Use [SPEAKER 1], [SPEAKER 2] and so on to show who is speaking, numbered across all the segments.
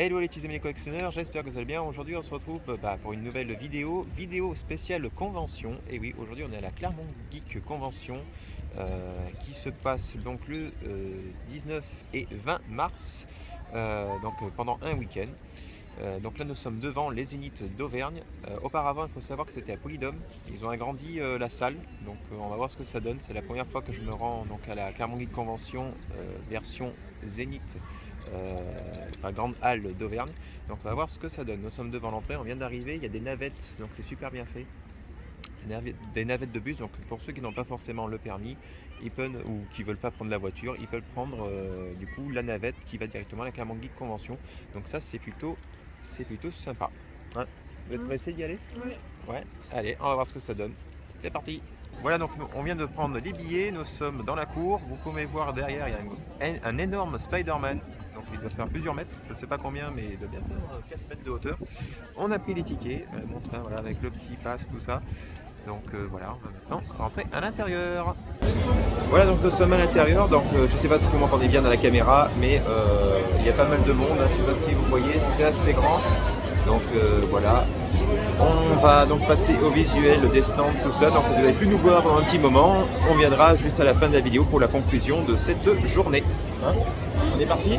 [SPEAKER 1] Hello les petits amis les collectionneurs, j'espère que vous allez bien. Aujourd'hui on se retrouve pour une nouvelle vidéo spéciale convention. Et oui, aujourd'hui on est à la Clermont Geek Convention qui se passe donc le 19 et 20 mars, pendant un week-end. Donc là nous sommes devant les Zéniths d'Auvergne. Auparavant il faut savoir que c'était à Polydome, ils ont agrandi la salle, donc on va voir ce que ça donne. C'est la première fois que je me rends donc à la Clermont Geek Convention version Zénith, grande halle d'Auvergne. Donc on va voir ce que ça donne. Nous sommes devant l'entrée, on vient d'arriver, il y a des navettes, donc c'est super bien fait. Des navettes de bus, donc pour ceux qui n'ont pas forcément le permis, ils peuvent, ou qui ne veulent pas prendre la voiture, ils peuvent prendre du coup la navette qui va directement à la Clermont Geek Convention. Donc ça c'est plutôt sympa. Hein, vous êtes pressés d'y aller?
[SPEAKER 2] Oui.
[SPEAKER 1] Ouais, allez, on va voir ce que ça donne. C'est parti. Voilà, donc on vient de prendre les billets, nous sommes dans la cour. Vous pouvez voir derrière, il y a un énorme Spider-Man. Donc il doit faire plusieurs mètres, je ne sais pas combien, mais il doit bien faire 4 mètres de hauteur. On a pris les tickets, mon train, voilà, avec le petit pass, tout ça. Donc voilà, on va maintenant rentrer à l'intérieur. Voilà, donc nous sommes à l'intérieur. Donc je ne sais pas si vous m'entendez bien dans la caméra, mais il y a pas mal de monde. Je ne sais pas si vous voyez, c'est assez grand. Donc voilà, on va donc passer au visuel des stands, tout ça. Donc vous allez plus nous voir pendant un petit moment. On viendra juste à la fin de la vidéo pour la conclusion de cette journée. Hein, on est parti?
[SPEAKER 2] Ouais.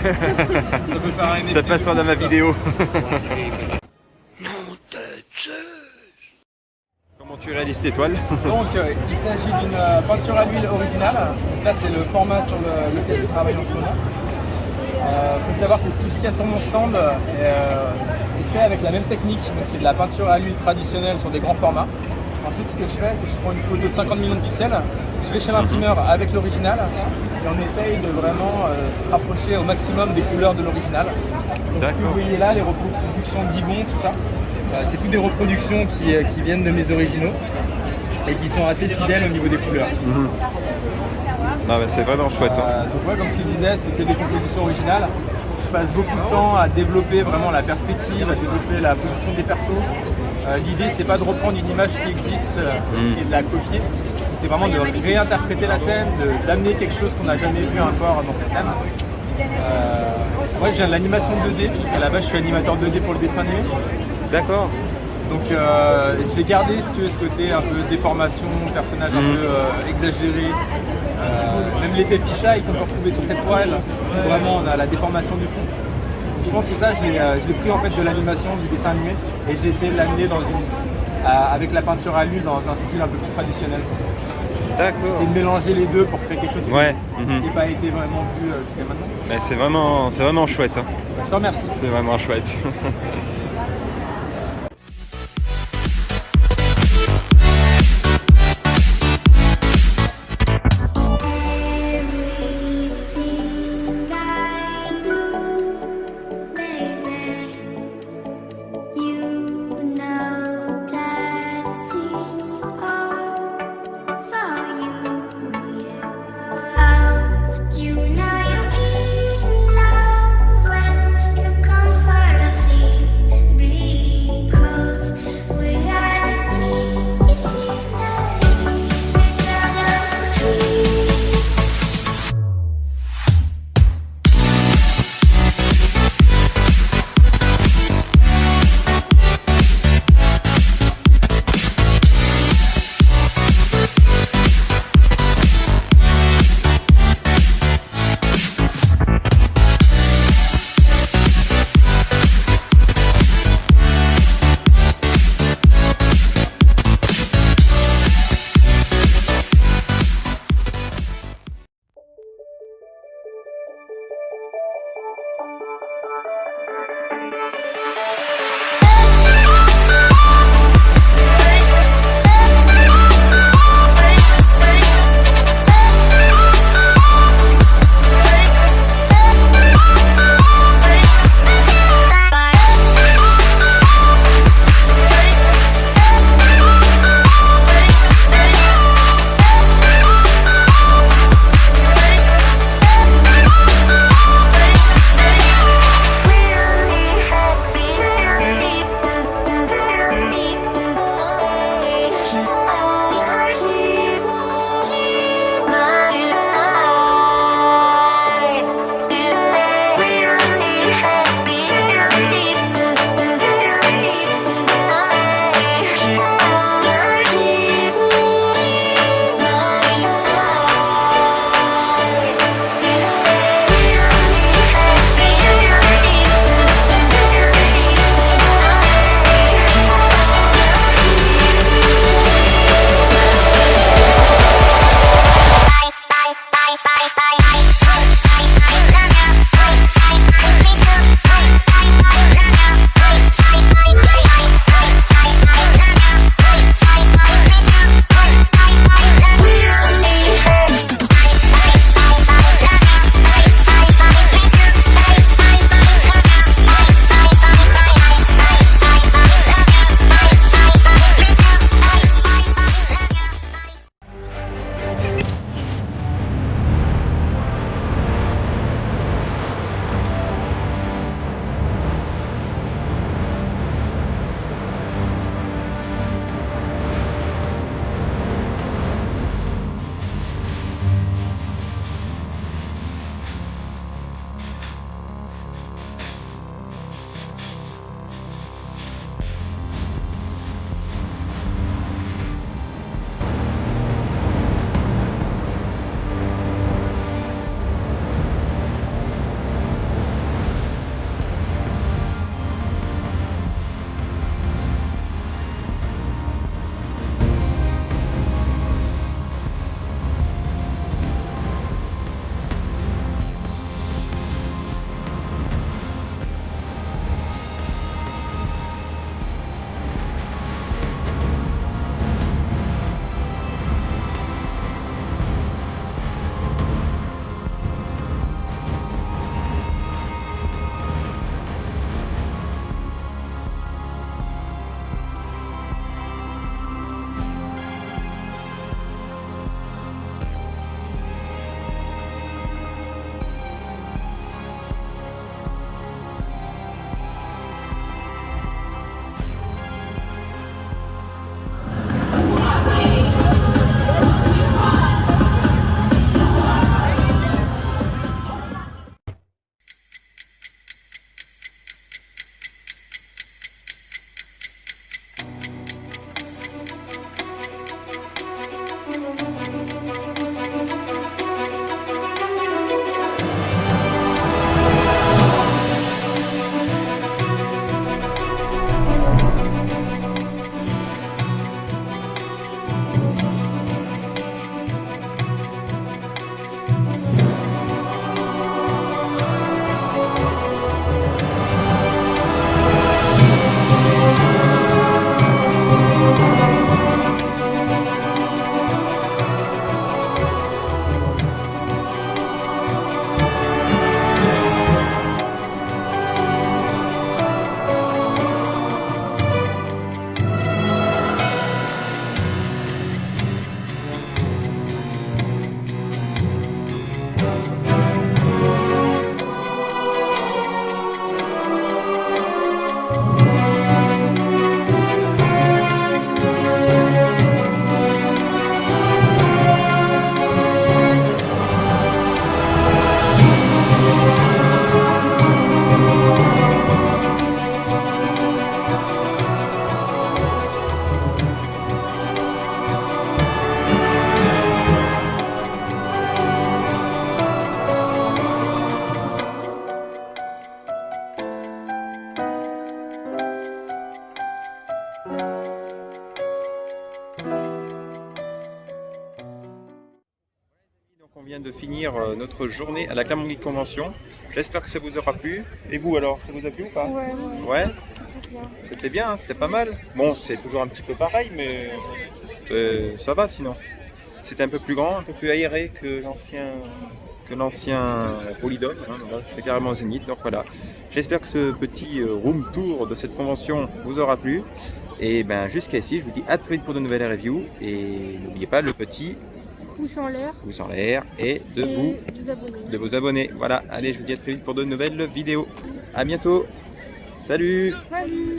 [SPEAKER 2] Ça peut faire un effet.
[SPEAKER 1] Ça passe dans ma vidéo. Comment tu réalises tes toiles?
[SPEAKER 2] Donc il s'agit d'une peinture à l'huile originale. Là c'est le format sur lequel je travaille en ce moment. Il faut savoir que tout ce qu'il y a sur mon stand est fait avec la même technique. Donc c'est de la peinture à l'huile traditionnelle sur des grands formats. Ensuite ce que je fais, c'est que je prends une photo de 50 millions de pixels, je vais chez l'imprimeur avec l'original et on essaye de vraiment se rapprocher au maximum des couleurs de l'original. Donc ce que vous voyez là, les reproductions d'Ibon, tout ça, c'est toutes des reproductions qui viennent de mes originaux et qui sont assez fidèles au niveau des couleurs.
[SPEAKER 1] C'est vraiment chouette.
[SPEAKER 2] Donc ouais, comme tu disais, c'est que des compositions originales. Je passe beaucoup de temps à développer vraiment la perspective, à développer la position des persos. L'idée c'est pas de reprendre une image qui existe et de la copier, c'est vraiment de réinterpréter la scène, d'amener quelque chose qu'on n'a jamais vu encore dans cette scène. Moi je viens de l'animation 2D, à la base je suis animateur 2D pour le dessin animé.
[SPEAKER 1] D'accord.
[SPEAKER 2] Donc j'ai gardé si tu veux, ce côté un peu déformation, personnage un peu exagéré. Même l'effet fisheye qu'on peut retrouver sur cette toile, vraiment on a la déformation du fond. Je pense que ça je l'ai pris en fait de l'animation, du dessin animé, et j'ai essayé de l'amener avec la peinture à l'huile dans un style un peu plus traditionnel.
[SPEAKER 1] D'accord.
[SPEAKER 2] C'est de mélanger les deux pour créer quelque chose qui n'a pas été vraiment vu jusqu'à maintenant.
[SPEAKER 1] C'est vraiment chouette. Hein.
[SPEAKER 2] Je te remercie.
[SPEAKER 1] C'est vraiment chouette.
[SPEAKER 3] You know you eat love when you come for a seat.
[SPEAKER 1] On vient de finir notre journée à la Clermont Geek Convention. J'espère que ça vous aura plu. Et vous alors, ça vous a plu ou pas? Ouais.
[SPEAKER 3] C'était bien.
[SPEAKER 1] C'était bien, hein, c'était pas mal. Bon, c'est toujours un petit peu pareil, mais ça va sinon. C'était un peu plus grand, un peu plus aéré que l'ancien Polydome. Hein, voilà, c'est carrément Zénith. Donc voilà. J'espère que ce petit room tour de cette convention vous aura plu. Et ben jusqu'à ici, je vous dis à très vite pour de nouvelles reviews. Et n'oubliez pas le petit
[SPEAKER 3] Pouce en l'air.
[SPEAKER 1] pouce en l'air et de vous abonner. Voilà, allez, je vous dis à très vite pour de nouvelles vidéos. À bientôt. Salut!
[SPEAKER 3] Salut.